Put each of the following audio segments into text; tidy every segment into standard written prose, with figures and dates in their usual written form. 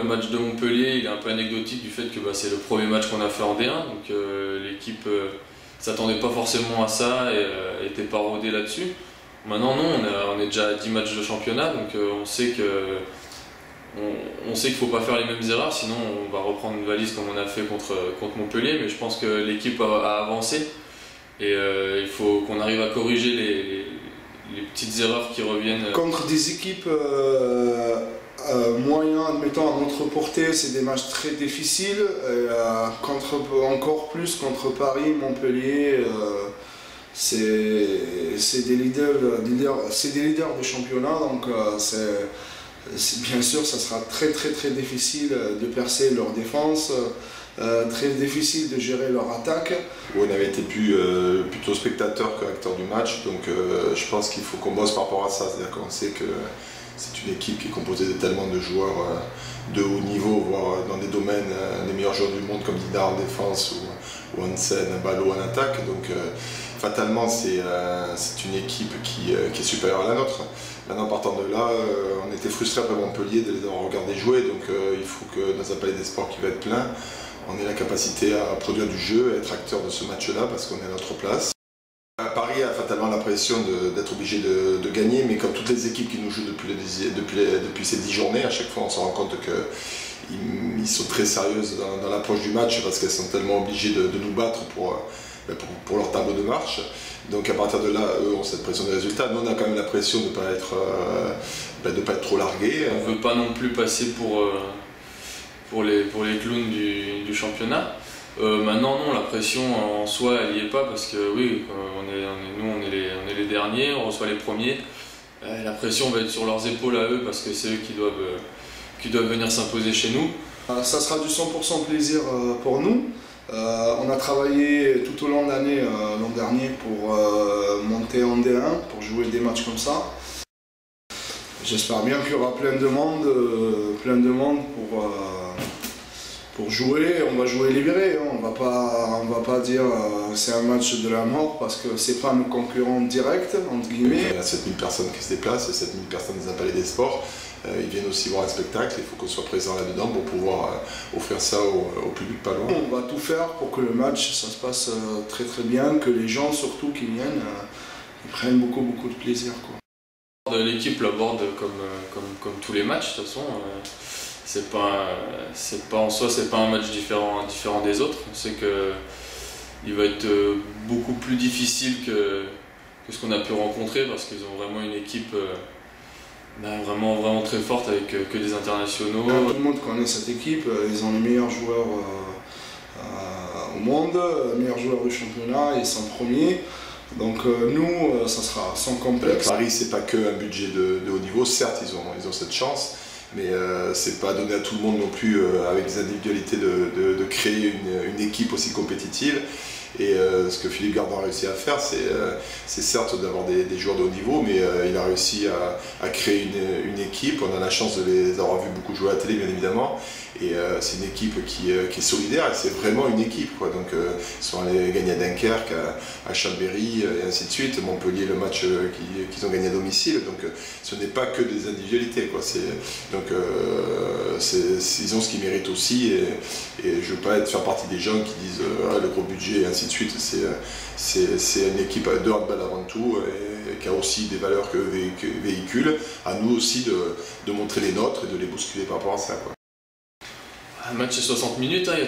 Le match de Montpellier, il est un peu anecdotique du fait que c'est le premier match qu'on a fait en D1, donc l'équipe s'attendait pas forcément à ça et était pas rodée là-dessus. Maintenant non, on est déjà à 10 matchs de championnat, donc on sait qu'il ne faut pas faire les mêmes erreurs, sinon on va reprendre une valise comme on a fait contre Montpellier, mais je pense que l'équipe a avancé et il faut qu'on arrive à corriger les petites erreurs qui reviennent. Contre des équipes moyens, admettons à notre portée, c'est des matchs très difficiles, encore plus contre Paris, Montpellier. C'est des leaders du championnat, donc bien sûr ça sera très difficile de percer leur défense, très difficile de gérer leur attaque. On avait été plutôt spectateur qu'acteur du match, donc je pense qu'il faut qu'on bosse par rapport à ça, c'est-à-dire qu'on sait que c'est une équipe qui est composée de tellement de joueurs de haut niveau, voire dans des domaines, les meilleurs joueurs du monde comme Dinard en défense ou Hansen, Ballot en attaque. Donc fatalement c'est une équipe qui est supérieure à la nôtre. Maintenant partant de là, on était frustrés après Montpellier de les avoir regardés jouer, donc il faut que dans un palais des sports qui va être plein, on ait la capacité à produire du jeu, à être acteur de ce match-là parce qu'on est à notre place. Paris a fatalement l'impression d'être obligé de gagner, mais comme toutes les équipes qui nous jouent depuis ces 10 journées, à chaque fois on se rend compte qu'ils sont très sérieuses dans l'approche du match parce qu'elles sont tellement obligées de nous battre pour leur tableau de marche. Donc à partir de là, eux ont cette pression de résultat. Nous on a quand même la pression de ne pas être trop largués. On ne veut pas non plus passer pour les clowns du championnat. Maintenant non, la pression en soi elle n'y est pas parce que oui, nous on est les derniers, on reçoit les premiers. La pression va être sur leurs épaules à eux parce que c'est eux qui doivent venir s'imposer chez nous. Ça sera du 100% plaisir pour nous. On a travaillé tout au long de l'année l'an dernier pour monter en D1, pour jouer des matchs comme ça. J'espère bien qu'il y aura plein de monde pour jouer. On va jouer libéré, hein. On va pas dire c'est un match de la mort parce que c'est pas nos concurrents directs, entre guillemets. Il y a 7000 personnes qui se déplacent, 7000 personnes dans un palais des sports. Ils viennent aussi voir un spectacle, il faut qu'on soit présent là-dedans pour pouvoir offrir ça au public pas loin. On va tout faire pour que le match ça se passe très bien, que les gens surtout qui viennent ils prennent beaucoup de plaisir, quoi. L'équipe l'aborde comme tous les matchs, de toute façon. En soi, c'est pas un match différent des autres. On sait qu'il va être beaucoup plus difficile que ce qu'on a pu rencontrer parce qu'ils ont vraiment une équipe vraiment très forte avec que des internationaux. Tout le monde connaît cette équipe, ils ont les meilleurs joueurs au monde, les meilleurs joueurs du championnat, ils sont premiers. Donc nous, ça sera sans complexe. Paris, c'est pas que un budget de haut niveau, certes ils ont cette chance, mais c'est pas donné à tout le monde non plus avec des individualités de créer une équipe aussi compétitive. Et ce que Philippe Gardin a réussi à faire, c'est certes d'avoir des joueurs de haut niveau, mais il a réussi à créer une équipe. On a la chance de les avoir vus beaucoup jouer à la télé, bien évidemment. Et c'est une équipe qui est solidaire, et c'est vraiment une équipe, quoi. Donc ils sont allés gagner à Dunkerque, à Chambéry, et ainsi de suite. Montpellier, le match qu'ils ont gagné à domicile. Donc ce n'est pas que des individualités, quoi. Donc ils ont ce qu'ils méritent aussi, et je ne veux pas faire partie des gens qui disent le gros budget et ainsi de suite. C'est une équipe de handball avant tout, et qui a aussi des valeurs que véhicule. À nous aussi de montrer les nôtres et de les bousculer par rapport à ça, quoi. Un match c'est 60 minutes, hein, il y a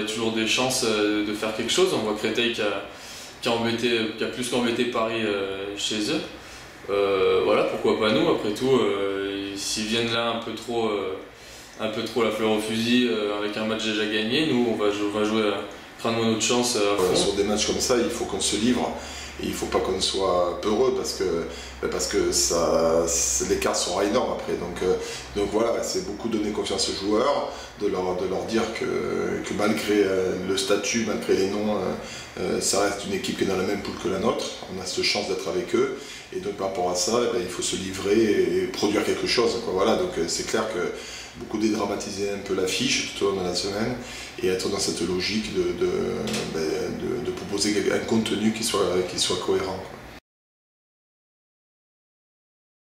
toujours des chances de faire quelque chose. On voit Créteil qui a plus qu'embêté Paris chez eux. Voilà, pourquoi pas nous, après tout, s'ils viennent là un peu trop la fleur au fusil avec un match déjà gagné, nous on va jouer prendre notre chance à fond. Sur des matchs comme ça, il faut qu'on se livre. Et il ne faut pas qu'on soit peureux parce que l'écart sera énorme après. Donc voilà, c'est beaucoup donner confiance aux joueurs, de leur dire que malgré le statut, malgré les noms, ça reste une équipe qui est dans la même poule que la nôtre. On a cette chance d'être avec eux. Et donc par rapport à ça, il faut se livrer et produire quelque chose, quoi. Voilà, donc c'est clair que beaucoup dédramatiser un peu l'affiche tout au long de la semaine et être dans cette logique de proposer un contenu qui soit cohérent, quoi.